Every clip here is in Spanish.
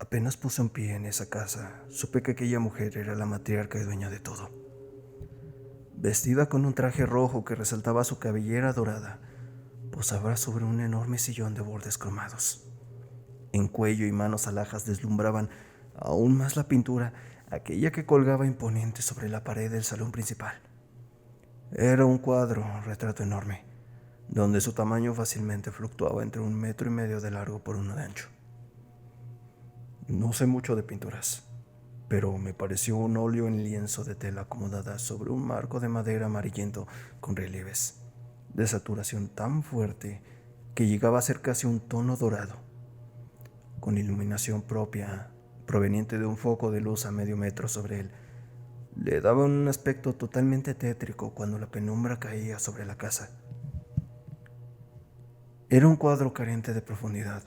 Apenas puse un pie en esa casa, supe que aquella mujer era la matriarca y dueña de todo. Vestida con un traje rojo que resaltaba su cabellera dorada, posaba sobre un enorme sillón de bordes cromados. En cuello y manos alhajas deslumbraban aún más la pintura, aquella que colgaba imponente sobre la pared del salón principal. Era un retrato enorme, donde su tamaño fácilmente fluctuaba entre 1,5 metros de largo por 1 de ancho. No sé mucho de pinturas, pero me pareció un óleo en lienzo de tela acomodada sobre un marco de madera amarillento con relieves, de saturación tan fuerte que llegaba a ser casi un tono dorado, con iluminación propia proveniente de un foco de luz a medio metro sobre él. Le daba un aspecto totalmente tétrico cuando la penumbra caía sobre la casa. Era un cuadro carente de profundidad,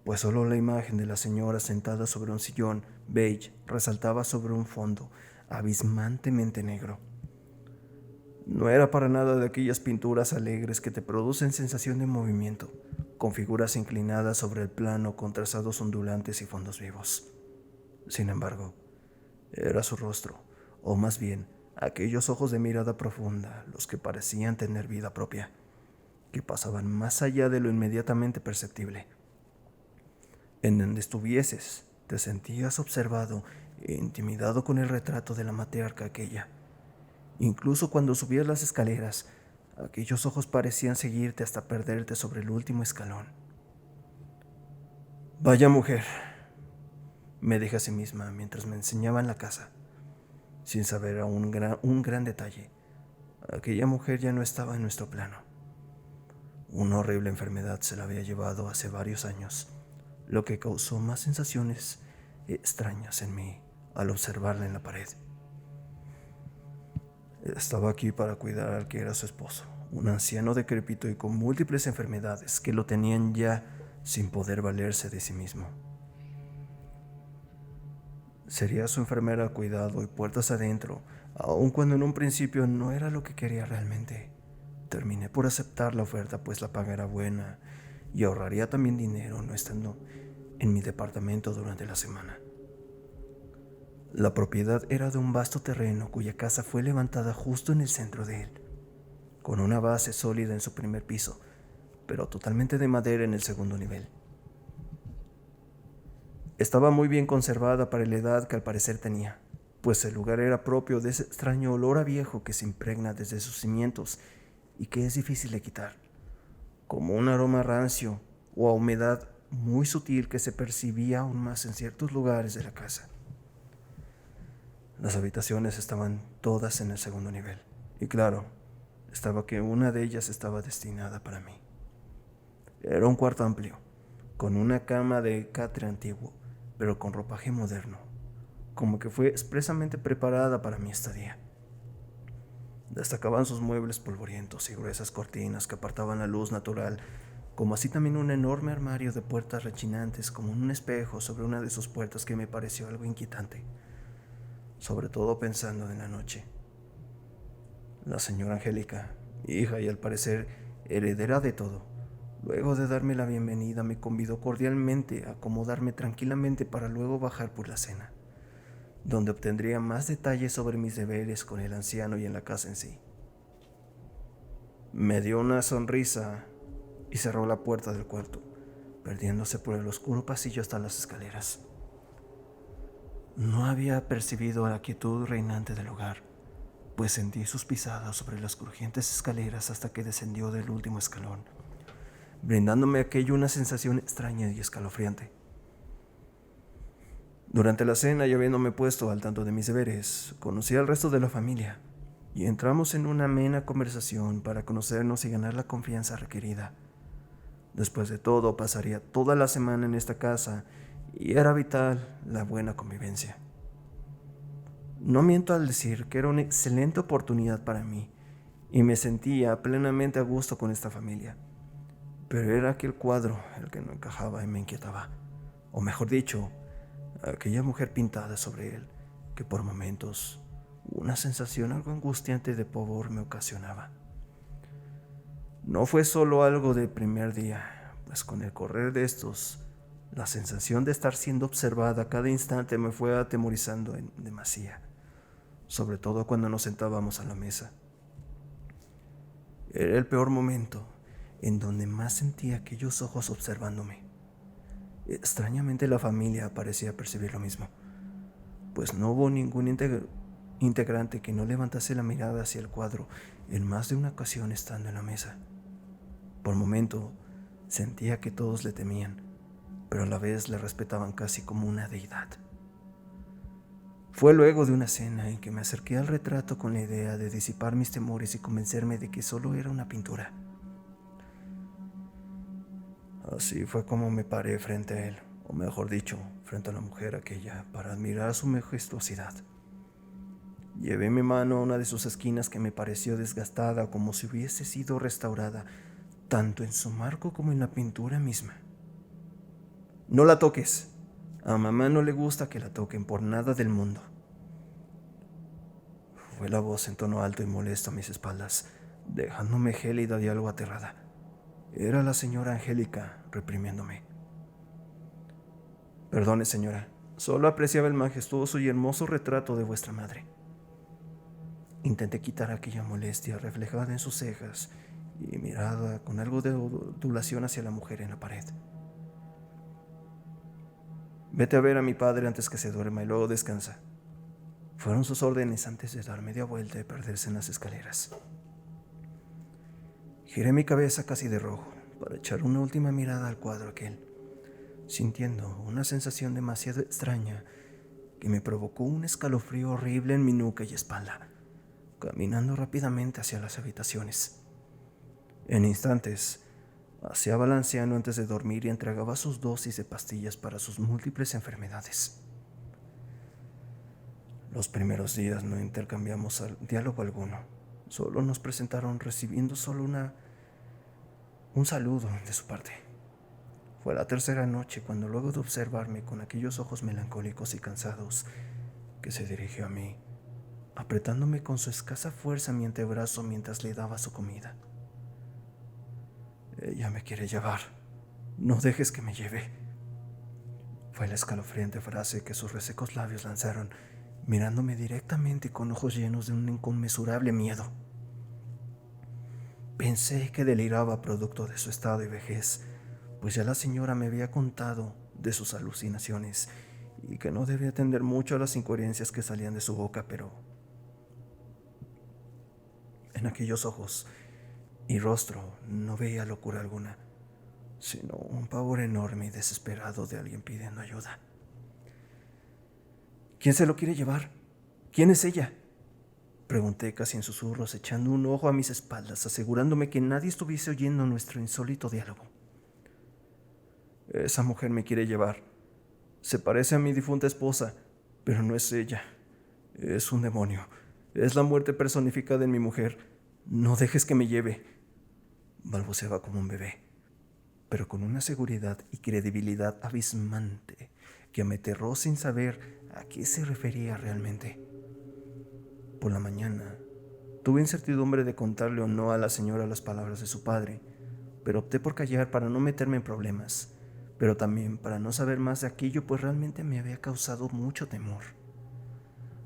pues solo la imagen de la señora sentada sobre un sillón beige resaltaba sobre un fondo abismantemente negro. No era para nada de aquellas pinturas alegres que te producen sensación de movimiento, con figuras inclinadas sobre el plano con trazados ondulantes y fondos vivos. Sin embargo, era su rostro, o más bien, aquellos ojos de mirada profunda, los que parecían tener vida propia, que pasaban más allá de lo inmediatamente perceptible. En donde estuvieses, te sentías observado e intimidado con el retrato de la matriarca aquella. Incluso cuando subías las escaleras, aquellos ojos parecían seguirte hasta perderte sobre el último escalón. Vaya mujer, me dije a sí misma mientras me enseñaban la casa, sin saber aún un gran detalle. Aquella mujer ya no estaba en nuestro plano. Una horrible enfermedad se la había llevado hace varios años, lo que causó más sensaciones extrañas en mí al observarla en la pared. Estaba aquí para cuidar al que era su esposo, un anciano decrépito y con múltiples enfermedades que lo tenían ya sin poder valerse de sí mismo. Sería su enfermera al cuidado y puertas adentro, aun cuando en un principio no era lo que quería realmente. Terminé por aceptar la oferta, pues la paga era buena y ahorraría también dinero no estando en mi departamento durante la semana. La propiedad era de un vasto terreno cuya casa fue levantada justo en el centro de él, con una base sólida en su primer piso, pero totalmente de madera en el segundo nivel. Estaba muy bien conservada para la edad que al parecer tenía, pues el lugar era propio de ese extraño olor a viejo que se impregna desde sus cimientos y que es difícil de quitar, como un aroma rancio o a humedad muy sutil que se percibía aún más en ciertos lugares de la casa. Las habitaciones estaban todas en el segundo nivel, y claro, estaba que una de ellas estaba destinada para mí. Era un cuarto amplio, con una cama de catre antiguo, pero con ropaje moderno, como que fue expresamente preparada para mi estadía. Destacaban sus muebles polvorientos y gruesas cortinas que apartaban la luz natural, como así también un enorme armario de puertas rechinantes como un espejo sobre una de sus puertas que me pareció algo inquietante, sobre todo pensando en la noche. La señora Angélica, hija y al parecer heredera de todo, luego de darme la bienvenida me convidó cordialmente a acomodarme tranquilamente para luego bajar por la cena, donde obtendría más detalles sobre mis deberes con el anciano y en la casa en sí. Me dio una sonrisa y cerró la puerta del cuarto, perdiéndose por el oscuro pasillo hasta las escaleras. No había percibido la quietud reinante del lugar, pues sentí sus pisadas sobre las crujientes escaleras hasta que descendió del último escalón, brindándome aquello una sensación extraña y escalofriante. Durante la cena y habiéndome puesto al tanto de mis deberes, conocí al resto de la familia y entramos en una amena conversación para conocernos y ganar la confianza requerida. Después de todo, pasaría toda la semana en esta casa y era vital la buena convivencia. No miento al decir que era una excelente oportunidad para mí y me sentía plenamente a gusto con esta familia. Pero era aquel cuadro el que no encajaba y me inquietaba, o mejor dicho, aquella mujer pintada sobre él, que por momentos una sensación algo angustiante de pavor me ocasionaba. No fue solo algo del primer día, pues con el correr de estos La sensación de estar siendo observada a cada instante me fue atemorizando en demasía, sobre todo cuando nos sentábamos a la mesa. Era el peor momento, en donde más sentía aquellos ojos observándome. Extrañamente la familia parecía percibir lo mismo, pues no hubo ningún integrante que no levantase la mirada hacia el cuadro en más de una ocasión estando en la mesa. Por momento sentía que todos le temían, pero a la vez le respetaban casi como una deidad. Fue luego de una cena en que me acerqué al retrato con la idea de disipar mis temores y convencerme de que solo era una pintura. Así fue como me paré frente a él, o mejor dicho, frente a la mujer aquella, para admirar su majestuosidad. Llevé mi mano a una de sus esquinas que me pareció desgastada, como si hubiese sido restaurada, tanto en su marco como en la pintura misma. «No la toques. A mamá no le gusta que la toquen por nada del mundo». Fue la voz en tono alto y molesto a mis espaldas, dejándome gélida y algo aterrada. Era la señora Angélica reprimiéndome. «Perdone, señora, solo apreciaba el majestuoso y hermoso retrato de vuestra madre». Intenté quitar aquella molestia reflejada en sus cejas y mirada con algo de ondulación hacia la mujer en la pared. «Vete a ver a mi padre antes que se duerma y luego descansa». Fueron sus órdenes antes de dar media vuelta y perderse en las escaleras. Giré mi cabeza casi de rojo para echar una última mirada al cuadro aquel, sintiendo una sensación demasiado extraña que me provocó un escalofrío horrible en mi nuca y espalda, caminando rápidamente hacia las habitaciones. En instantes, hacía balanceando antes de dormir y entregaba sus dosis de pastillas para sus múltiples enfermedades. Los primeros días no intercambiamos diálogo alguno, solo nos presentaron recibiendo solo un saludo de su parte. Fue la tercera noche cuando, luego de observarme con aquellos ojos melancólicos y cansados, que se dirigió a mí, apretándome con su escasa fuerza mi antebrazo mientras le daba su comida. «Ella me quiere llevar. No dejes que me lleve». Fue la escalofriante frase que sus resecos labios lanzaron, mirándome directamente y con ojos llenos de un inconmensurable miedo. Pensé que deliraba producto de su estado y vejez, pues ya la señora me había contado de sus alucinaciones y que no debía atender mucho a las incoherencias que salían de su boca, pero en aquellos ojos y rostro no veía locura alguna, sino un pavor enorme y desesperado de alguien pidiendo ayuda. «¿Quién se lo quiere llevar? ¿Quién es ella?», pregunté casi en susurros, echando un ojo a mis espaldas, asegurándome que nadie estuviese oyendo nuestro insólito diálogo. «Esa mujer me quiere llevar. Se parece a mi difunta esposa, pero no es ella. Es un demonio. Es la muerte personificada en mi mujer. No dejes que me lleve», balbuceaba como un bebé, pero con una seguridad y credibilidad abismante que me aterró sin saber a qué se refería realmente. Por la mañana, tuve incertidumbre de contarle o no a la señora las palabras de su padre, pero opté por callar para no meterme en problemas, pero también para no saber más de aquello, pues realmente me había causado mucho temor.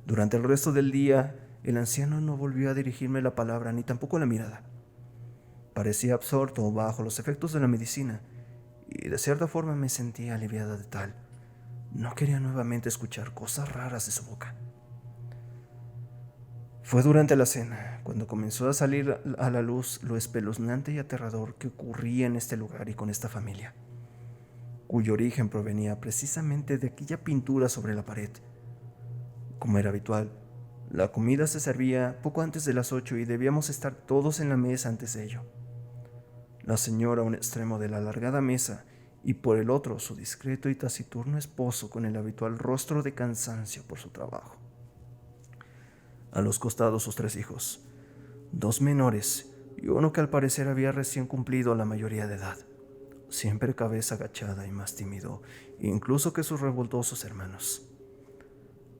Durante el resto del día, el anciano no volvió a dirigirme la palabra ni tampoco la mirada. Parecía absorto bajo los efectos de la medicina, y de cierta forma me sentía aliviada de tal. No quería nuevamente escuchar cosas raras de su boca. Fue durante la cena cuando comenzó a salir a la luz lo espeluznante y aterrador que ocurría en este lugar y con esta familia, cuyo origen provenía precisamente de aquella pintura sobre la pared. Como era habitual, la comida se servía poco antes de las 8 y debíamos estar todos en la mesa antes de ello. La señora a un extremo de la alargada mesa y por el otro su discreto y taciturno esposo con el habitual rostro de cansancio por su trabajo. A los costados sus 3 hijos, 2 menores y uno que al parecer había recién cumplido la mayoría de edad, siempre cabeza agachada y más tímido incluso que sus revoltosos hermanos.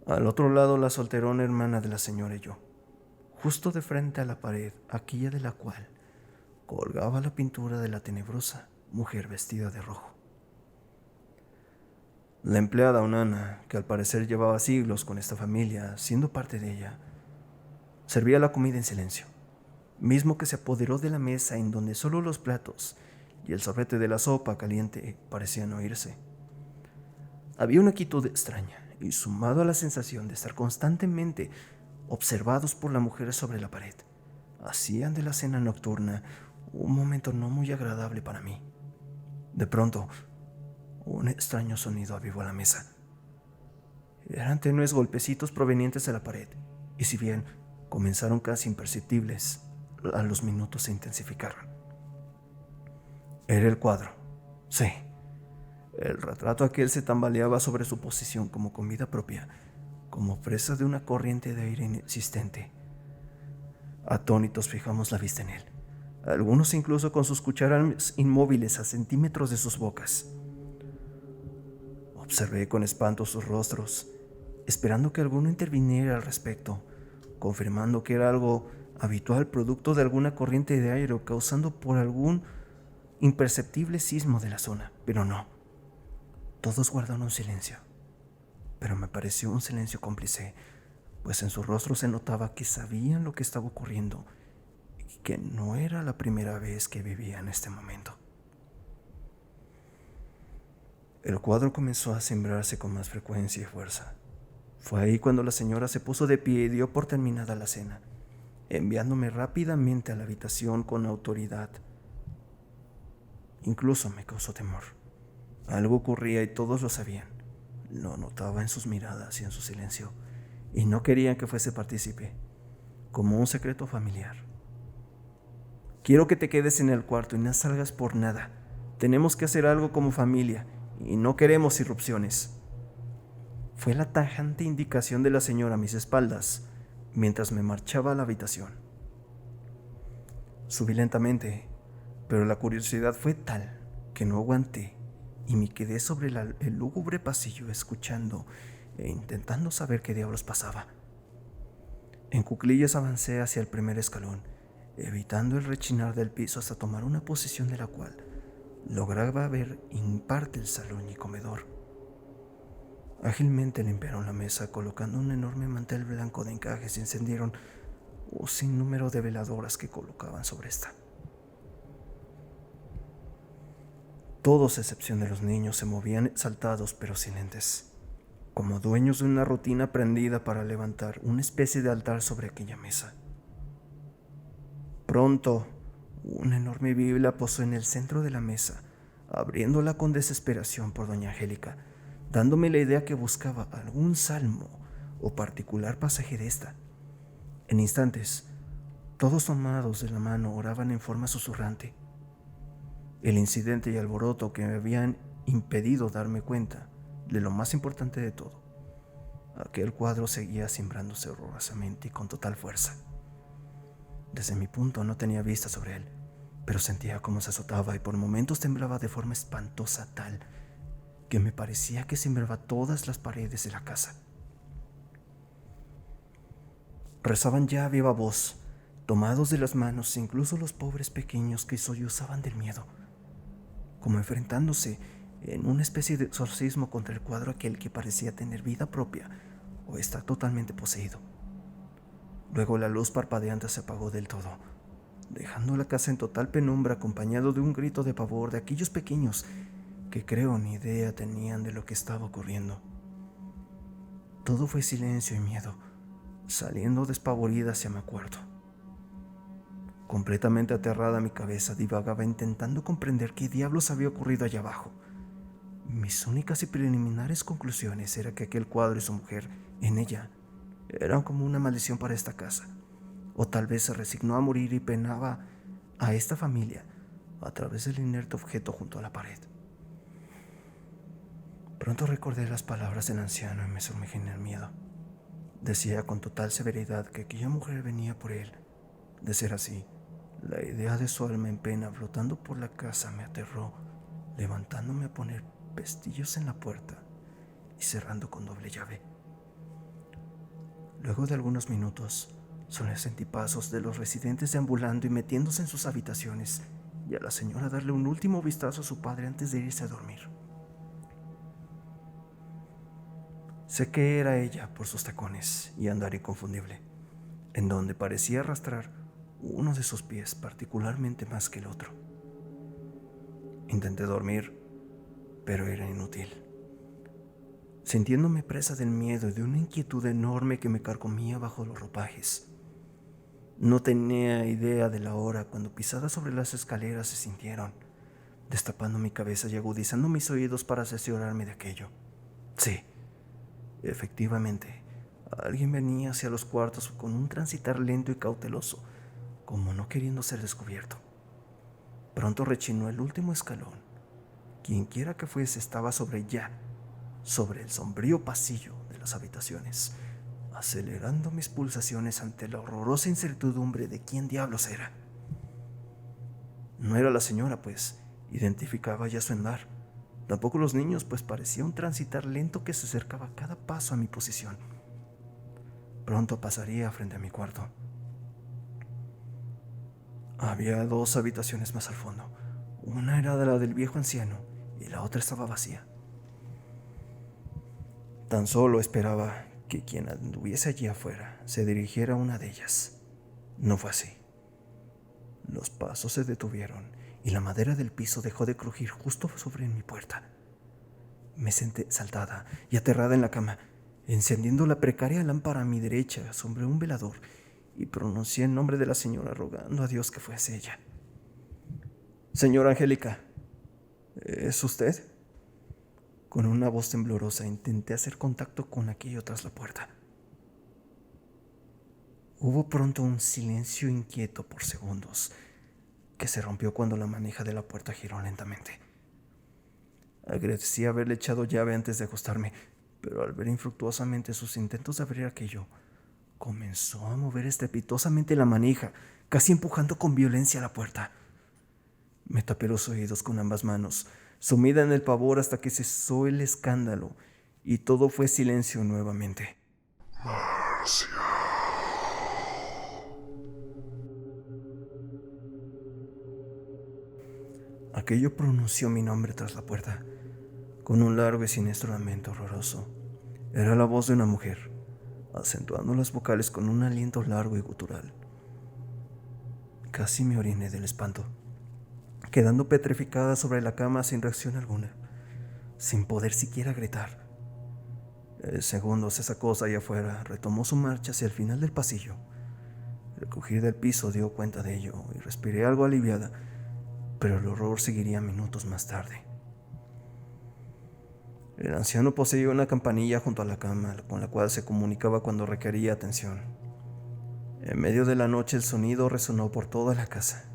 Al otro lado la solterona hermana de la señora y yo, justo de frente a la pared, aquella de la cual colgaba la pintura de la tenebrosa mujer vestida de rojo. La empleada, una Ana, que al parecer llevaba siglos con esta familia, siendo parte de ella, servía la comida en silencio, mismo que se apoderó de la mesa en donde solo los platos y el sorbete de la sopa caliente parecían oírse. Había una quietud extraña, y sumado a la sensación de estar constantemente observados por la mujer sobre la pared, hacían de la cena nocturna un momento no muy agradable para mí. De pronto, un extraño sonido avivó la mesa. Eran tenues golpecitos provenientes de la pared, y si bien comenzaron casi imperceptibles, a los minutos se intensificaron. Era el cuadro. Sí, el retrato aquel se tambaleaba sobre su posición como comida propia, como presa de una corriente de aire inexistente. Atónitos fijamos la vista en él, algunos incluso con sus cucharas inmóviles a centímetros de sus bocas. Observé con espanto sus rostros, esperando que alguno interviniera al respecto, confirmando que era algo habitual producto de alguna corriente de aire o causando por algún imperceptible sismo de la zona, pero no. Todos guardaron silencio, pero me pareció un silencio cómplice, pues en su rostro se notaba que sabían lo que estaba ocurriendo y que no era la primera vez que vivían este momento. El cuadro comenzó a cimbrarse con más frecuencia y fuerza. Fue ahí cuando la señora se puso de pie y dio por terminada la cena, enviándome rápidamente a la habitación con autoridad. Incluso me causó temor. Algo ocurría y todos lo sabían. Lo notaba en sus miradas y en su silencio, y no querían que fuese partícipe, como un secreto familiar. Quiero que te quedes en el cuarto y no salgas por nada. Tenemos que hacer algo como familia y no queremos irrupciones. Fue la tajante indicación de la señora a mis espaldas mientras me marchaba a la habitación. Subí lentamente, pero la curiosidad fue tal que no aguanté y me quedé sobre el lúgubre pasillo escuchando e intentando saber qué diablos pasaba. En cuclillas avancé hacia el primer escalón, evitando el rechinar del piso hasta tomar una posición de la cual lograba ver en parte el salón y comedor. Ágilmente limpiaron la mesa colocando un enorme mantel blanco de encajes y encendieron un sinnúmero de veladoras que colocaban sobre esta. Todos, a excepción de los niños, se movían exaltados pero silentes, como dueños de una rutina aprendida para levantar una especie de altar sobre aquella mesa. Pronto, una enorme Biblia posó en el centro de la mesa, abriéndola con desesperación por doña Angélica, dándome la idea que buscaba algún salmo o particular pasaje de esta. En instantes, todos tomados de la mano oraban en forma susurrante. El incidente y alboroto que me habían impedido darme cuenta de lo más importante de todo. Aquel cuadro seguía cimbrándose horrorosamente y con total fuerza. Desde mi punto no tenía vista sobre él, pero sentía cómo se azotaba y por momentos temblaba de forma espantosa, tal que me parecía que cimbraba todas las paredes de la casa. Rezaban ya a viva voz, tomados de las manos, incluso los pobres pequeños que sollozaban del miedo, como enfrentándose en una especie de exorcismo contra el cuadro aquel que parecía tener vida propia o estar totalmente poseído. Luego la luz parpadeante se apagó del todo, dejando la casa en total penumbra, acompañado de un grito de pavor de aquellos pequeños que creo ni idea tenían de lo que estaba ocurriendo. Todo fue silencio y miedo, saliendo despavorida hacia mi cuarto. Completamente aterrada, mi cabeza divagaba intentando comprender qué diablos había ocurrido allá abajo. Mis únicas y preliminares conclusiones eran que aquel cuadro y su mujer en ella eran como una maldición para esta casa, o tal vez se resignó a morir y penaba a esta familia a través del inerte objeto junto a la pared. Pronto recordé las palabras del anciano y me sumergí en el miedo. Decía con total severidad que aquella mujer venía por él. De ser así, la idea de su alma en pena flotando por la casa me aterró, levantándome a poner pestillos en la puerta y cerrando con doble llave. Luego de algunos minutos, solo sentí pasos de los residentes deambulando y metiéndose en sus habitaciones, y a la señora darle un último vistazo a su padre antes de irse a dormir. Sé que era ella por sus tacones y andar inconfundible, en donde parecía arrastrar uno de sus pies particularmente más que el otro. Intenté dormir, pero era inútil. Sintiéndome presa del miedo y de una inquietud enorme que me carcomía bajo los ropajes. No tenía idea de la hora cuando pisadas sobre las escaleras se sintieron, destapando mi cabeza y agudizando mis oídos para cerciorarme de aquello. Sí, efectivamente, alguien venía hacia los cuartos con un transitar lento y cauteloso, como no queriendo ser descubierto. Pronto rechinó el último escalón. Quienquiera que fuese estaba sobre el sombrío pasillo de las habitaciones, acelerando mis pulsaciones ante la horrorosa incertidumbre de quién diablos era. No era la señora, pues identificaba ya su andar. Tampoco los niños, pues parecía un transitar lento que se acercaba a cada paso a mi posición. Pronto pasaría frente a mi cuarto. Había 2 habitaciones más al fondo. Una era la del viejo anciano y la otra estaba vacía. Tan solo esperaba que quien anduviese allí afuera se dirigiera a una de ellas. No fue así. Los pasos se detuvieron y la madera del piso dejó de crujir justo sobre mi puerta. Me senté saltada y aterrada en la cama, encendiendo la precaria lámpara a mi derecha sobre un velador, y pronuncié el nombre de la señora rogando a Dios que fuese ella. «Señora Angélica, ¿es usted?». Con una voz temblorosa intenté hacer contacto con aquello tras la puerta. Hubo pronto un silencio inquieto por segundos, que se rompió cuando la manija de la puerta giró lentamente. Agradecí haberle echado llave antes de acostarme, pero al ver infructuosamente sus intentos de abrir aquello, comenzó a mover estrepitosamente la manija, casi empujando con violencia la puerta. Me tapé los oídos con ambas manos, sumida en el pavor hasta que cesó el escándalo y todo fue silencio nuevamente. Marcia. Aquello pronunció mi nombre tras la puerta, con un largo y siniestro lamento horroroso. Era la voz de una mujer, acentuando las vocales con un aliento largo y gutural. Casi me oriné del espanto, quedando petrificada sobre la cama sin reacción alguna, sin poder siquiera gritar. Segundos esa cosa allá afuera retomó su marcha hacia el final del pasillo. El crujir del piso dio cuenta de ello y respiré algo aliviada, pero el horror seguiría minutos más tarde. El anciano poseía una campanilla junto a la cama, con la cual se comunicaba cuando requería atención. En medio de la noche el sonido resonó por toda la casa.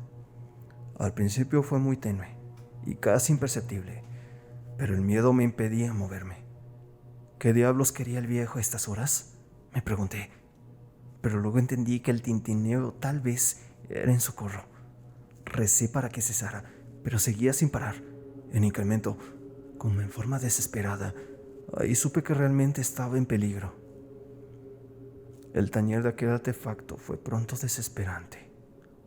Al principio fue muy tenue y casi imperceptible, pero el miedo me impedía moverme. ¿Qué diablos quería el viejo a estas horas?, me pregunté, pero luego entendí que el tintineo tal vez era en socorro. Recé para que cesara, pero seguía sin parar, en incremento, como en forma desesperada. Ahí supe que realmente estaba en peligro. El tañer de aquel artefacto fue pronto desesperante.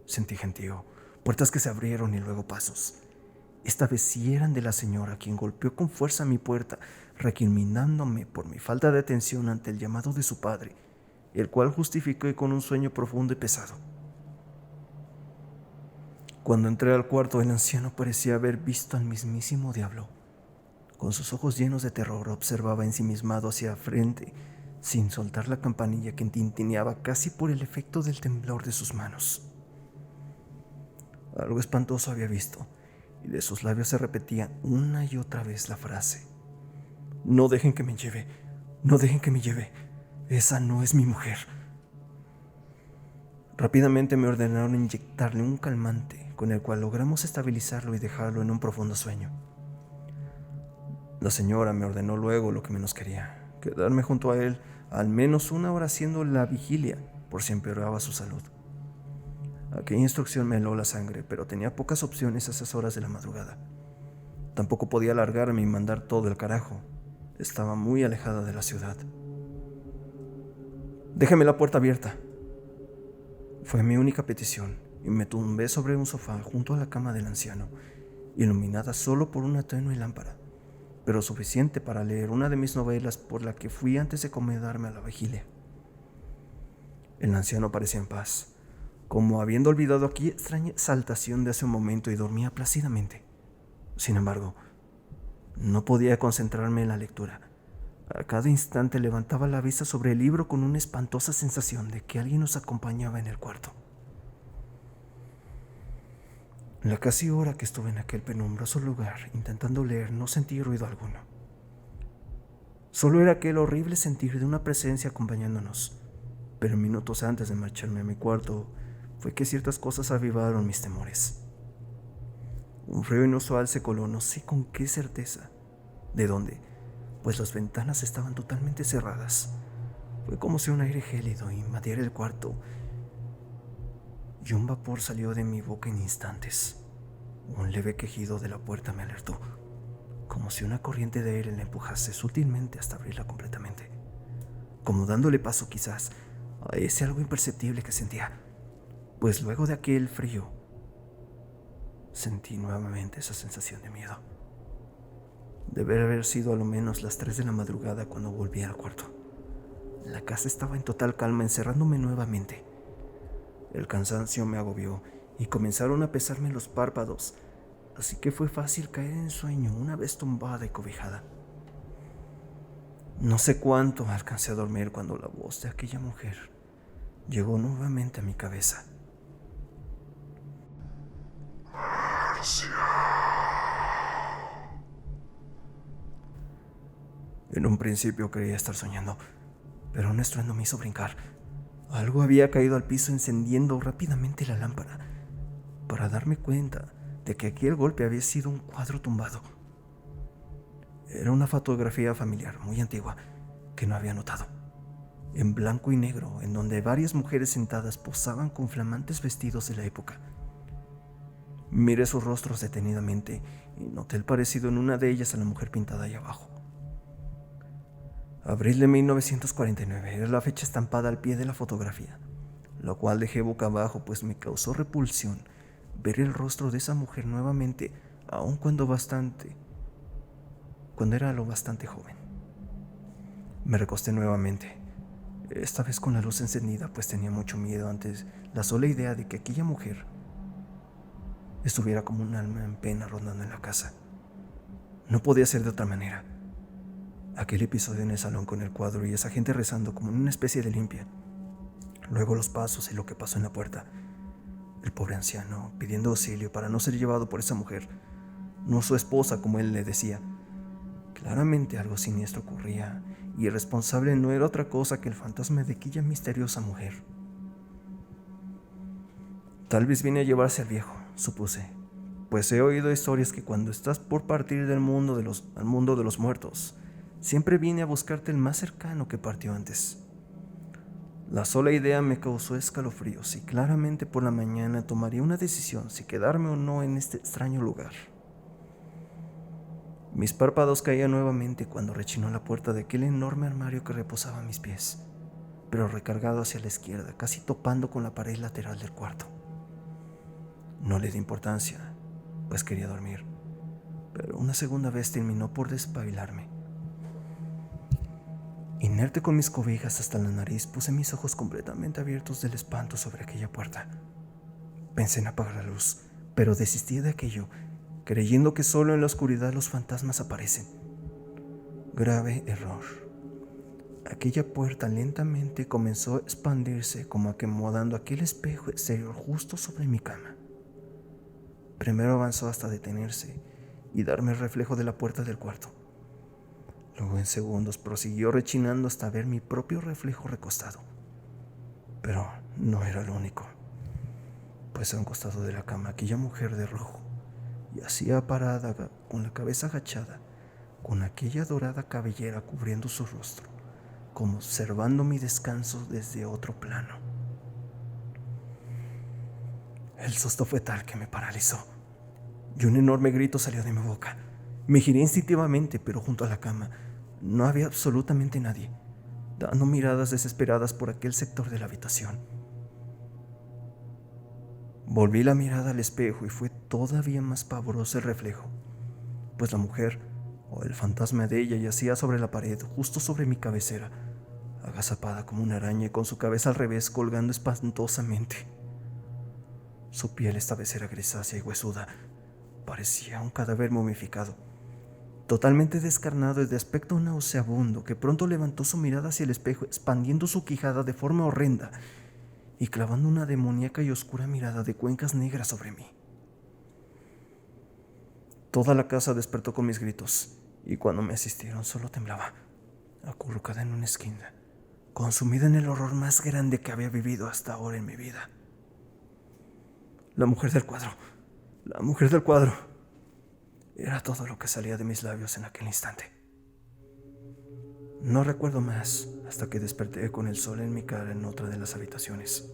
Sentí gentío, puertas que se abrieron y luego pasos. Esta vez sí eran de la señora, quien golpeó con fuerza mi puerta, recriminándome por mi falta de atención ante el llamado de su padre, el cual justificó con un sueño profundo y pesado. Cuando entré al cuarto, el anciano parecía haber visto al mismísimo diablo. Con sus ojos llenos de terror observaba ensimismado hacia frente, sin soltar la campanilla que tintineaba casi por el efecto del temblor de sus manos. Algo espantoso había visto, y de sus labios se repetía una y otra vez la frase: «No dejen que me lleve, no dejen que me lleve, esa no es mi mujer». Rápidamente me ordenaron inyectarle un calmante, con el cual logramos estabilizarlo y dejarlo en un profundo sueño. La señora me ordenó luego lo que menos quería: quedarme junto a él al menos 1 hora haciendo la vigilia por si empeoraba su salud. Aquella instrucción me heló la sangre, pero tenía pocas opciones a esas horas de la madrugada. Tampoco podía largarme y mandar todo el carajo. Estaba muy alejada de la ciudad. «Déjeme la puerta abierta», fue mi única petición, y me tumbé sobre un sofá junto a la cama del anciano, iluminada solo por una tenue lámpara. pero suficiente para leer una de mis novelas por la que fui antes de acomodarme a la vigilia. El anciano parecía en paz, como habiendo olvidado aquella extraña exaltación de hace un momento, y dormía plácidamente. Sin embargo, no podía concentrarme en la lectura. A cada instante levantaba la vista sobre el libro con una espantosa sensación de que alguien nos acompañaba en el cuarto. La casi hora que estuve en aquel penumbroso lugar intentando leer, no sentí ruido alguno. Solo era aquel horrible sentir de una presencia acompañándonos. Pero minutos antes de marcharme a mi cuarto, fue que ciertas cosas avivaron mis temores. Un frío inusual se coló, no sé con qué certeza. ¿De dónde? Pues las ventanas estaban totalmente cerradas. Fue como si un aire gélido invadiera el cuarto, y un vapor salió de mi boca en instantes. Un leve quejido de la puerta me alertó, como si una corriente de aire la empujase sutilmente hasta abrirla completamente, como dándole paso quizás a ese algo imperceptible que sentía, pues luego de aquel frío sentí nuevamente esa sensación de miedo. Debe haber sido a lo menos las 3 de la madrugada cuando volví al cuarto. La casa estaba en total calma, encerrándome nuevamente. El cansancio me agobió y comenzaron a pesarme los párpados, así que fue fácil caer en sueño una vez tumbada y cobijada. No sé cuánto alcancé a dormir cuando la voz de aquella mujer llegó nuevamente a mi cabeza. En un principio creía estar soñando, pero un estruendo me hizo brincar. Algo había caído al piso, encendiendo rápidamente la lámpara, para darme cuenta de que aquel golpe había sido un cuadro tumbado. Era una fotografía familiar muy antigua que no había notado, en blanco y negro, en donde varias mujeres sentadas posaban con flamantes vestidos de la época. Miré sus rostros detenidamente y noté el parecido en una de ellas a la mujer pintada ahí abajo. Abril de 1949 era la fecha estampada al pie de la fotografía, lo cual dejé boca abajo, pues me causó repulsión ver el rostro de esa mujer nuevamente, aun cuando era lo bastante joven. Me recosté nuevamente, esta vez con la luz encendida, pues tenía mucho miedo ante la sola idea de que aquella mujer estuviera como un alma en pena rondando en la casa. No podía ser de otra manera. Aquel episodio en el salón con el cuadro y esa gente rezando como en una especie de limpia. Luego los pasos y lo que pasó en la puerta. El pobre anciano pidiendo auxilio para no ser llevado por esa mujer, no su esposa como él le decía. Claramente algo siniestro ocurría, y el responsable no era otra cosa que el fantasma de aquella misteriosa mujer. Tal vez viene a llevarse al viejo, supuse, pues he oído historias que cuando estás por partir al mundo de los muertos, siempre viene a buscarte el más cercano que partió antes. La sola idea me causó escalofríos, y claramente por la mañana tomaría una decisión si quedarme o no en este extraño lugar. Mis párpados caían nuevamente cuando rechinó la puerta de aquel enorme armario que reposaba a mis pies, pero recargado hacia la izquierda, casi topando con la pared lateral del cuarto. No le di importancia, pues quería dormir, pero una segunda vez terminó por despabilarme. Inerte con mis cobijas hasta la nariz, puse mis ojos completamente abiertos del espanto sobre aquella puerta. Pensé en apagar la luz, pero desistí de aquello, creyendo que solo en la oscuridad los fantasmas aparecen. Grave error. Aquella puerta lentamente comenzó a expandirse, como acomodando aquel espejo exterior justo sobre mi cama. Primero avanzó hasta detenerse y darme el reflejo de la puerta del cuarto. Luego en segundos prosiguió rechinando hasta ver mi propio reflejo recostado. Pero no era lo único, pues a un costado de la cama aquella mujer de rojo yacía parada con la cabeza agachada, con aquella dorada cabellera cubriendo su rostro, como observando mi descanso desde otro plano. El susto fue tal que me paralizó, y un enorme grito salió de mi boca. Me giré instintivamente, pero junto a la cama no había absolutamente nadie, dando miradas desesperadas por aquel sector de la habitación. Volví la mirada al espejo y fue todavía más pavoroso el reflejo, pues la mujer, o el fantasma de ella yacía sobre la pared, justo sobre mi cabecera, agazapada como una araña y con su cabeza al revés, colgando espantosamente. Su piel esta vez era grisácea y huesuda, parecía un cadáver momificado, totalmente descarnado y de aspecto nauseabundo, que pronto levantó su mirada hacia el espejo, expandiendo su quijada de forma horrenda y clavando una demoníaca y oscura mirada de cuencas negras sobre mí. Toda la casa despertó con mis gritos, y cuando me asistieron solo temblaba, acurrucada en una esquina, consumida en el horror más grande que había vivido hasta ahora en mi vida. La mujer del cuadro, la mujer del cuadro, era todo lo que salía de mis labios en aquel instante. No recuerdo más hasta que desperté con el sol en mi cara en otra de las habitaciones.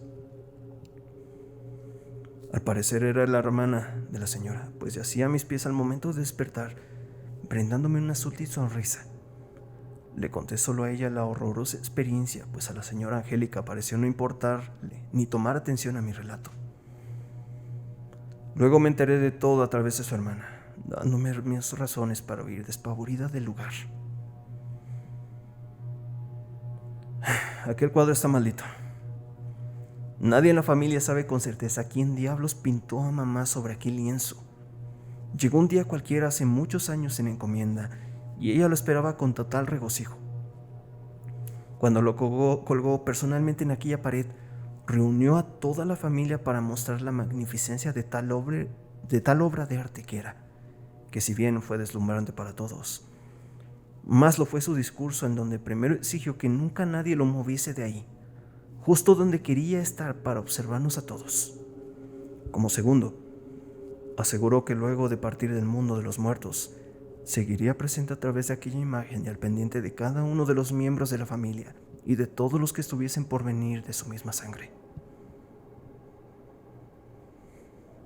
Al parecer era la hermana de la señora, pues yacía a mis pies al momento de despertar, brindándome una sutil sonrisa. Le conté solo a ella la horrorosa experiencia, pues a la señora Angélica pareció no importarle ni tomar atención a mi relato. Luego me enteré de todo a través de su hermana, dándome mis razones para huir despavorida del lugar. Aquel cuadro está maldito. Nadie en la familia sabe con certeza quién diablos pintó a mamá sobre aquel lienzo. Llegó un día cualquiera hace muchos años en encomienda y ella lo esperaba con total regocijo. Cuando lo colgó personalmente en aquella pared, reunió a toda la familia para mostrar la magnificencia de tal obra de arte que era, que si bien fue deslumbrante para todos, más lo fue su discurso, en donde primero exigió que nunca nadie lo moviese de ahí, justo donde quería estar para observarnos a todos. Como segundo, aseguró que luego de partir del mundo de los muertos, seguiría presente a través de aquella imagen y al pendiente de cada uno de los miembros de la familia y de todos los que estuviesen por venir de su misma sangre.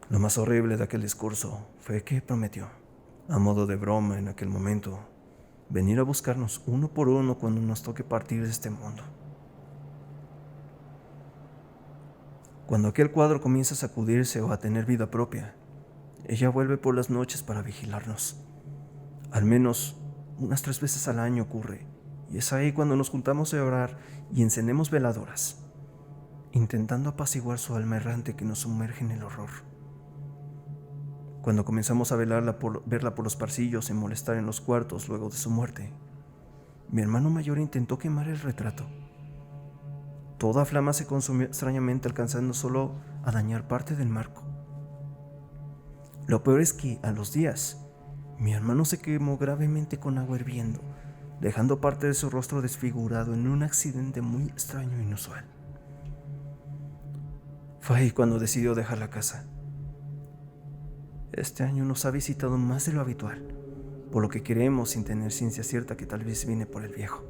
Lo más horrible de aquel discurso fue que prometió, a modo de broma en aquel momento, venir a buscarnos uno por uno cuando nos toque partir de este mundo. Cuando aquel cuadro comienza a sacudirse o a tener vida propia, ella vuelve por las noches para vigilarnos. Al menos unas 3 veces al año ocurre, y es ahí cuando nos juntamos a orar y encendemos veladoras, intentando apaciguar su alma errante que nos sumerge en el horror. Cuando comenzamos a verla por los pasillos y molestar en los cuartos luego de su muerte, mi hermano mayor intentó quemar el retrato. Toda flama se consumió extrañamente, alcanzando solo a dañar parte del marco. Lo peor es que, a los días, mi hermano se quemó gravemente con agua hirviendo, dejando parte de su rostro desfigurado en un accidente muy extraño e inusual. Fue ahí cuando decidió dejar la casa. Este año nos ha visitado más de lo habitual, por lo que creemos sin tener ciencia cierta que tal vez viene por el viejo.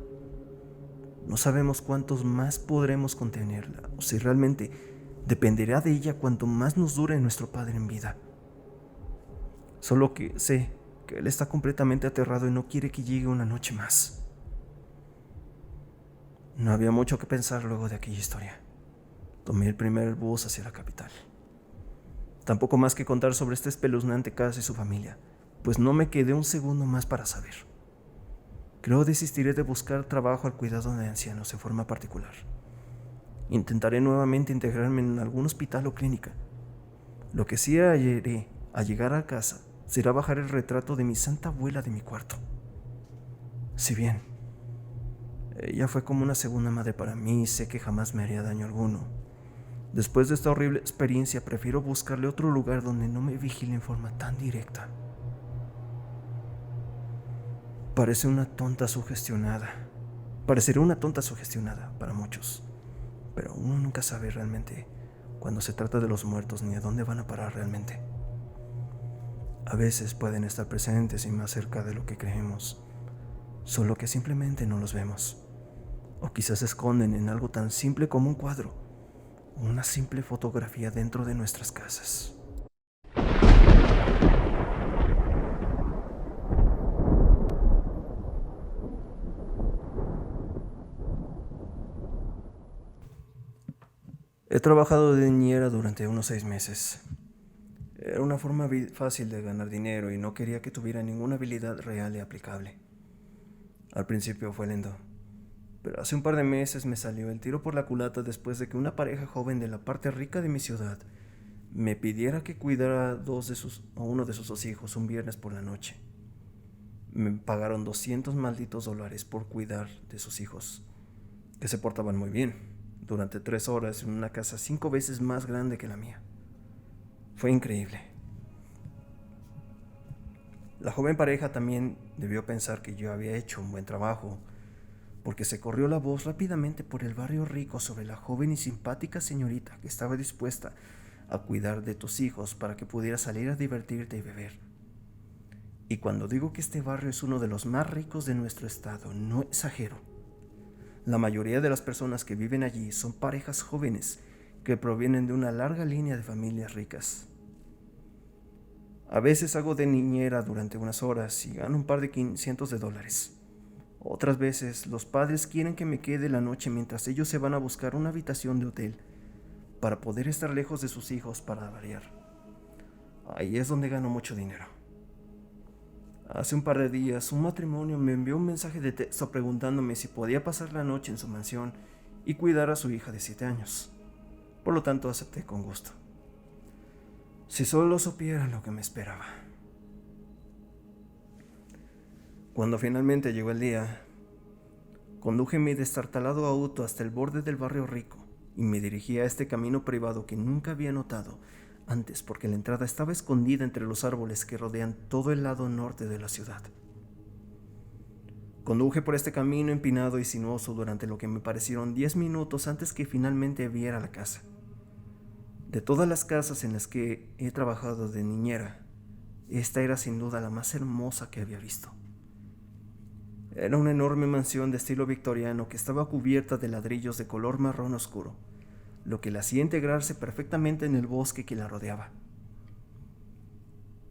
No sabemos cuántos más podremos contenerla, o si realmente dependerá de ella cuanto más nos dure nuestro padre en vida. Solo que sé que él está completamente aterrado y no quiere que llegue una noche más. No había mucho que pensar luego de aquella historia. Tomé el primer bus hacia la capital. Tampoco más que contar sobre esta espeluznante casa y su familia, pues no me quedé un segundo más para saber. Creo desistiré de buscar trabajo al cuidado de ancianos de forma particular. Intentaré nuevamente integrarme en algún hospital o clínica. Lo que sí haré al llegar a casa será bajar el retrato de mi santa abuela de mi cuarto. Si bien ella fue como una segunda madre para mí y sé que jamás me haría daño alguno, después de esta horrible experiencia prefiero buscarle otro lugar donde no me vigile en forma tan directa. Parecerá una tonta sugestionada para muchos, pero uno nunca sabe realmente cuando se trata de los muertos ni a dónde van a parar realmente. A veces pueden estar presentes y más cerca de lo que creemos, solo que simplemente no los vemos, o quizás se esconden en algo tan simple como un cuadro o una simple fotografía dentro de nuestras casas. He trabajado de niñera durante unos 6 meses. Era una forma fácil de ganar dinero y no quería que tuviera ninguna habilidad real y aplicable. Al principio fue lento, pero hace un par de meses me salió el tiro por la culata después de que una pareja joven de la parte rica de mi ciudad me pidiera que cuidara a uno de sus dos hijos un viernes por la noche. Me pagaron $200 por cuidar de sus hijos, que se portaban muy bien, durante 3 horas en una casa 5 veces más grande que la mía. Fue increíble. La joven pareja también debió pensar que yo había hecho un buen trabajo, porque se corrió la voz rápidamente por el barrio rico sobre la joven y simpática señorita que estaba dispuesta a cuidar de tus hijos para que pudieras salir a divertirte y beber. Y cuando digo que este barrio es uno de los más ricos de nuestro estado, no exagero. La mayoría de las personas que viven allí son parejas jóvenes que provienen de una larga línea de familias ricas. A veces hago de niñera durante unas horas y gano un par de $500. Otras veces los padres quieren que me quede la noche mientras ellos se van a buscar una habitación de hotel para poder estar lejos de sus hijos para variar. Ahí es donde gano mucho dinero. Hace un par de días, un matrimonio me envió un mensaje de texto preguntándome si podía pasar la noche en su mansión y cuidar a su hija de 7 años. Por lo tanto, acepté con gusto. Si solo supieran lo que me esperaba. Cuando finalmente llegó el día, conduje mi destartalado auto hasta el borde del barrio rico y me dirigí a este camino privado que nunca había notado antes porque la entrada estaba escondida entre los árboles que rodean todo el lado norte de la ciudad. Conduje por este camino empinado y sinuoso durante lo que me parecieron 10 minutos antes que finalmente viera la casa. De todas las casas en las que he trabajado de niñera, esta era sin duda la más hermosa que había visto. Era una enorme mansión de estilo victoriano que estaba cubierta de ladrillos de color marrón oscuro, lo que la hacía integrarse perfectamente en el bosque que la rodeaba.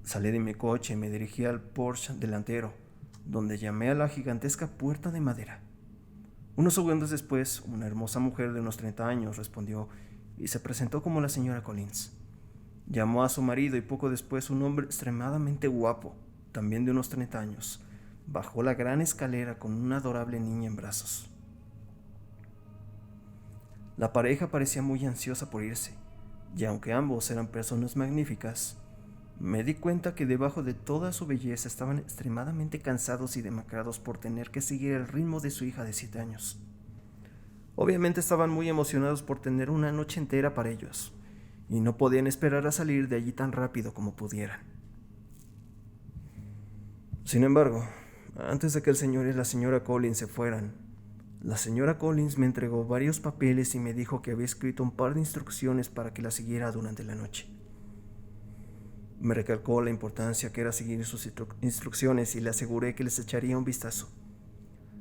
Salí de mi coche y me dirigí al porche delantero, donde llamé a la gigantesca puerta de madera. Unos segundos después, una hermosa mujer de unos 30 años respondió y se presentó como la señora Collins. Llamó a su marido y poco después un hombre extremadamente guapo, también de unos 30 años, bajó la gran escalera con una adorable niña en brazos. La pareja parecía muy ansiosa por irse, y aunque ambos eran personas magníficas, me di cuenta que debajo de toda su belleza estaban extremadamente cansados y demacrados por tener que seguir el ritmo de su hija de 7 años. Obviamente estaban muy emocionados por tener una noche entera para ellos, y no podían esperar a salir de allí tan rápido como pudieran. Sin embargo, antes de que el señor y la señora Collins se fueran, la señora Collins me entregó varios papeles y me dijo que había escrito un par de instrucciones para que la siguiera durante la noche. Me recalcó la importancia que era seguir sus instrucciones y le aseguré que les echaría un vistazo.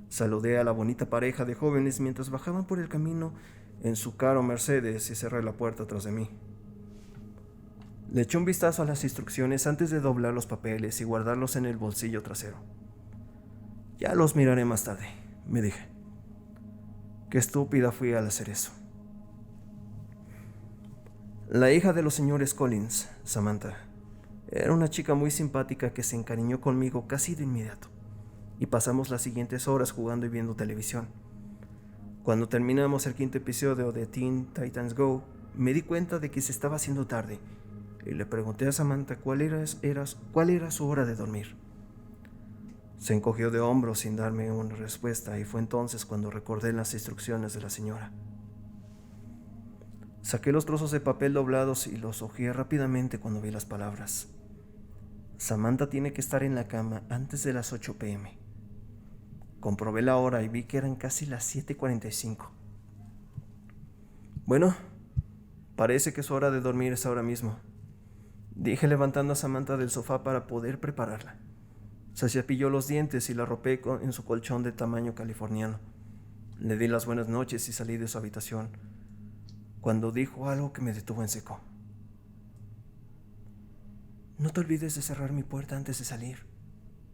Saludé a la bonita pareja de jóvenes mientras bajaban por el camino en su caro Mercedes y cerré la puerta tras de mí. Le eché un vistazo a las instrucciones antes de doblar los papeles y guardarlos en el bolsillo trasero. Ya los miraré más tarde, me dije. Qué estúpida fui al hacer eso. La hija de los señores Collins, Samantha, era una chica muy simpática que se encariñó conmigo casi de inmediato, y pasamos las siguientes horas jugando y viendo televisión. Cuando terminamos el 5º episodio de Teen Titans Go, me di cuenta de que se estaba haciendo tarde, y le pregunté a Samantha cuál era su hora de dormir. Se encogió de hombros sin darme una respuesta y fue entonces cuando recordé las instrucciones de la señora. Saqué los trozos de papel doblados y los hojeé rápidamente cuando vi las palabras. Samantha tiene que estar en la cama antes de las 8 p.m. Comprobé la hora y vi que eran casi las 7:45. Bueno, parece que su hora de dormir es ahora mismo, dije levantando a Samantha del sofá para poder prepararla. Se cepilló los dientes y la arropé en su colchón de tamaño californiano. Le di las buenas noches y salí de su habitación, cuando dijo algo que me detuvo en seco. No te olvides de cerrar mi puerta antes de salir,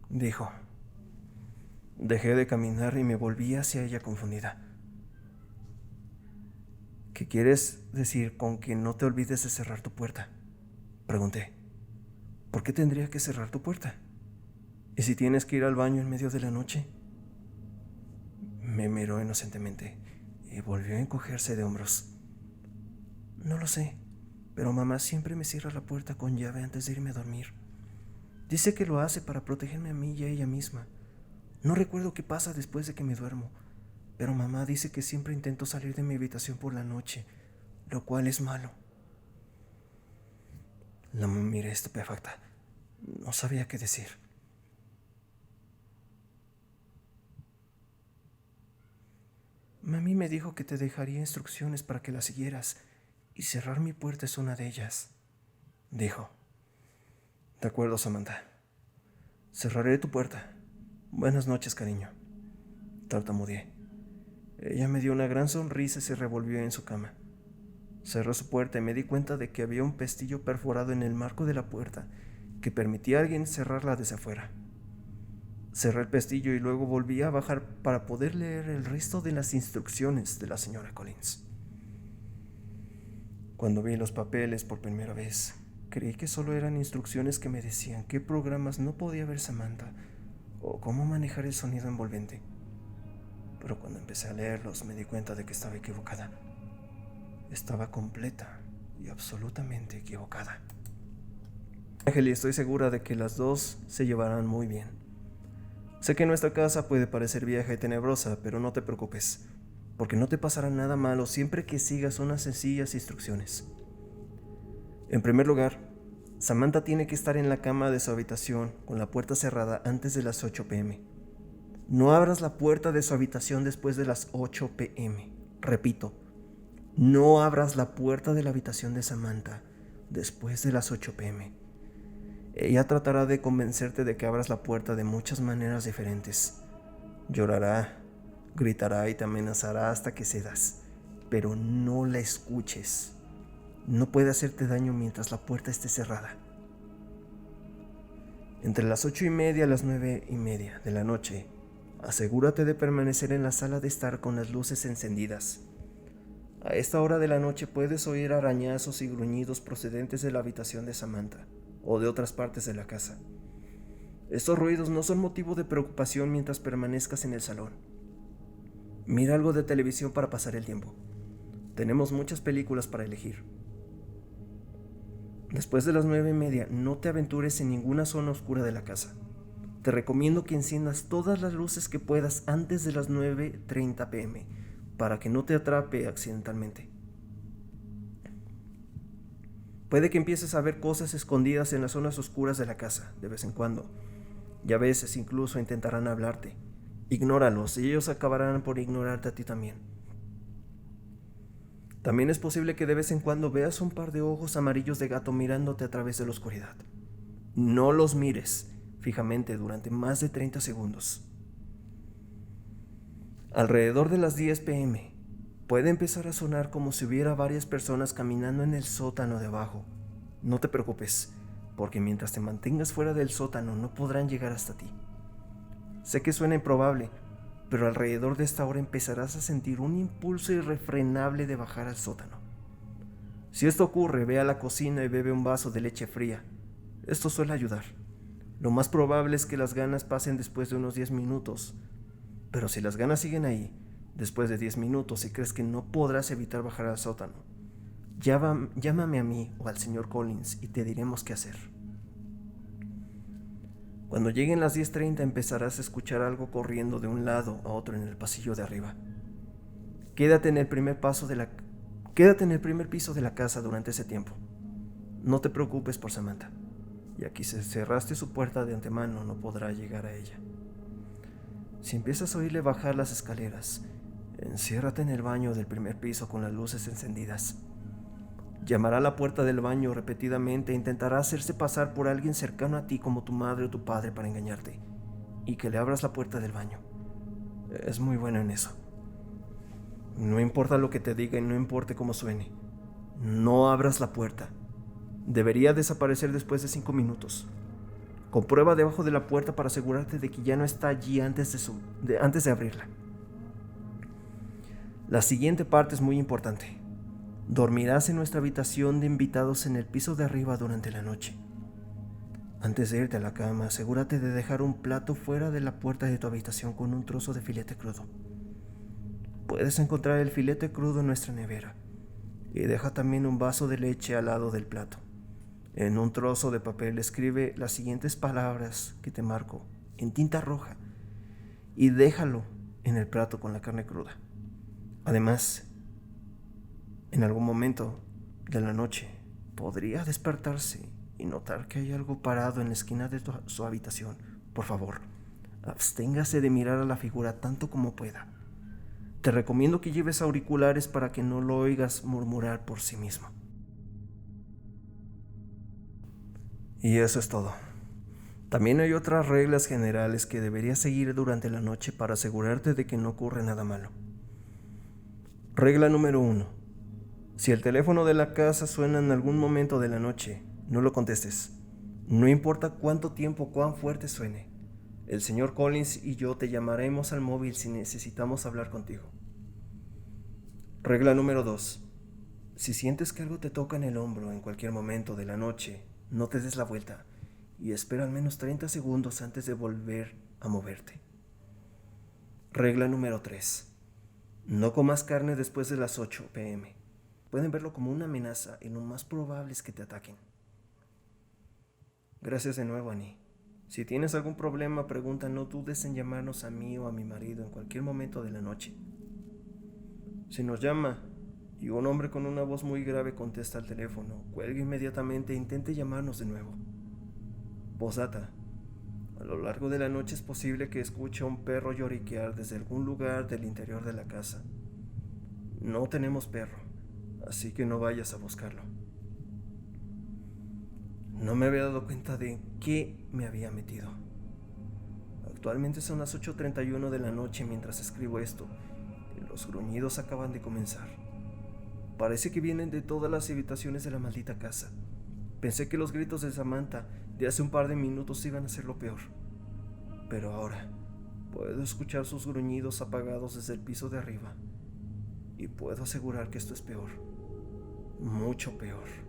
dijo. Dejé de caminar y me volví hacia ella confundida. ¿Qué quieres decir con que no te olvides de cerrar tu puerta?, pregunté. ¿Por qué tendría que cerrar tu puerta? ¿Y si tienes que ir al baño en medio de la noche? Me miró inocentemente y volvió a encogerse de hombros. No lo sé, pero mamá siempre me cierra la puerta con llave antes de irme a dormir. Dice que lo hace para protegerme a mí y a ella misma. No recuerdo qué pasa después de que me duermo, pero mamá dice que siempre intento salir de mi habitación por la noche, lo cual es malo. La miré estupefacta. No sabía qué decir. Mami me dijo que te dejaría instrucciones para que las siguieras, y cerrar mi puerta es una de ellas, dijo. De acuerdo, Samantha. Cerraré tu puerta. Buenas noches, cariño. Tartamudeé. Ella me dio una gran sonrisa y se revolvió en su cama. Cerró su puerta y me di cuenta de que había un pestillo perforado en el marco de la puerta que permitía a alguien cerrarla desde afuera. Cerré el pestillo y luego volví a bajar para poder leer el resto de las instrucciones de la señora Collins. Cuando vi los papeles por primera vez, creí que solo eran instrucciones que me decían qué programas no podía ver Samantha o cómo manejar el sonido envolvente. Pero cuando empecé a leerlos me di cuenta de que estaba equivocada. Estaba completa y absolutamente equivocada. Ángel, y estoy segura de que las dos se llevarán muy bien. Sé que nuestra casa puede parecer vieja y tenebrosa, pero no te preocupes, porque no te pasará nada malo siempre que sigas unas sencillas instrucciones. En primer lugar, Samantha tiene que estar en la cama de su habitación con la puerta cerrada antes de las 8 p.m. No abras la puerta de su habitación después de las 8 p.m. Repito, no abras la puerta de la habitación de Samantha después de las 8 p.m. Ella tratará de convencerte de que abras la puerta de muchas maneras diferentes. Llorará, gritará y te amenazará hasta que cedas, pero no la escuches. No puede hacerte daño mientras la puerta esté cerrada. Entre las 8:30 y las 9:30 de la noche, asegúrate de permanecer en la sala de estar con las luces encendidas. A esta hora de la noche puedes oír arañazos y gruñidos procedentes de la habitación de Samantha o de otras partes de la casa. Estos ruidos no son motivo de preocupación mientras permanezcas en el salón. Mira algo de televisión para pasar el tiempo. Tenemos muchas películas para elegir. Después de las 9:30, no te aventures en ninguna zona oscura de la casa. Te recomiendo que enciendas todas las luces que puedas antes de las 9:30 p.m. para que no te atrape accidentalmente. Puede que empieces a ver cosas escondidas en las zonas oscuras de la casa, de vez en cuando, y a veces incluso intentarán hablarte. Ignóralos y ellos acabarán por ignorarte a ti también. También es posible que de vez en cuando veas un par de ojos amarillos de gato mirándote a través de la oscuridad. No los mires fijamente durante más de 30 segundos. Alrededor de las 10 p.m., puede empezar a sonar como si hubiera varias personas caminando en el sótano de abajo. No te preocupes, porque mientras te mantengas fuera del sótano no podrán llegar hasta ti. Sé que suena improbable, pero alrededor de esta hora empezarás a sentir un impulso irrefrenable de bajar al sótano. Si esto ocurre, ve a la cocina y bebe un vaso de leche fría. Esto suele ayudar. Lo más probable es que las ganas pasen después de unos 10 minutos, pero si las ganas siguen ahí, después de 10 minutos y crees que no podrás evitar bajar al sótano, llámame a mí o al señor Collins y te diremos qué hacer. Cuando lleguen las 10:30 empezarás a escuchar algo corriendo de un lado a otro en el pasillo de arriba. Quédate en el primer piso de la casa durante ese tiempo. No te preocupes por Samantha, y aquí si cerraste su puerta de antemano no podrá llegar a ella. Si empiezas a oírle bajar las escaleras, enciérrate en el baño del primer piso con las luces encendidas. Llamará a la puerta del baño repetidamente e intentará hacerse pasar por alguien cercano a ti como tu madre o tu padre para engañarte y que le abras la puerta del baño. Es muy bueno en eso. No importa lo que te diga y no importa cómo suene, no abras la puerta. Debería desaparecer después de 5 minutos. Comprueba debajo de la puerta para asegurarte de que ya no está allí antes de abrirla. La siguiente parte es muy importante. Dormirás en nuestra habitación de invitados en el piso de arriba durante la noche. Antes de irte a la cama, asegúrate de dejar un plato fuera de la puerta de tu habitación con un trozo de filete crudo. Puedes encontrar el filete crudo en nuestra nevera. Y deja también un vaso de leche al lado del plato. En un trozo de papel escribe las siguientes palabras que te marco en tinta roja y déjalo en el plato con la carne cruda. Además, en algún momento de la noche podría despertarse y notar que hay algo parado en la esquina de su habitación. Por favor, absténgase de mirar a la figura tanto como pueda. Te recomiendo que lleves auriculares para que no lo oigas murmurar por sí mismo. Y eso es todo. También hay otras reglas generales que deberías seguir durante la noche para asegurarte de que no ocurre nada malo. Regla número 1. Si el teléfono de la casa suena en algún momento de la noche, no lo contestes. No importa cuánto tiempo o cuán fuerte suene. El señor Collins y yo te llamaremos al móvil si necesitamos hablar contigo. Regla número 2. Si sientes que algo te toca en el hombro en cualquier momento de la noche, no te des la vuelta y espera al menos 30 segundos antes de volver a moverte. Regla número 3. No comas carne después de las 8 p.m. Pueden verlo como una amenaza y lo más probable es que te ataquen. Gracias de nuevo, Annie. Si tienes algún problema, pregunta, no dudes en llamarnos a mí o a mi marido en cualquier momento de la noche. Si nos llama y un hombre con una voz muy grave contesta al teléfono, cuelgue inmediatamente e intente llamarnos de nuevo. Postdata. A lo largo de la noche es posible que escuche a un perro lloriquear desde algún lugar del interior de la casa. No tenemos perro, así que no vayas a buscarlo. No me había dado cuenta de qué me había metido. Actualmente son las 8:31 de la noche mientras escribo esto, y los gruñidos acaban de comenzar. Parece que vienen de todas las habitaciones de la maldita casa. Pensé que los gritos de Samantha de hace un par de minutos iban a ser lo peor. Pero ahora puedo escuchar sus gruñidos apagados desde el piso de arriba. Y puedo asegurar que esto es peor. Mucho peor.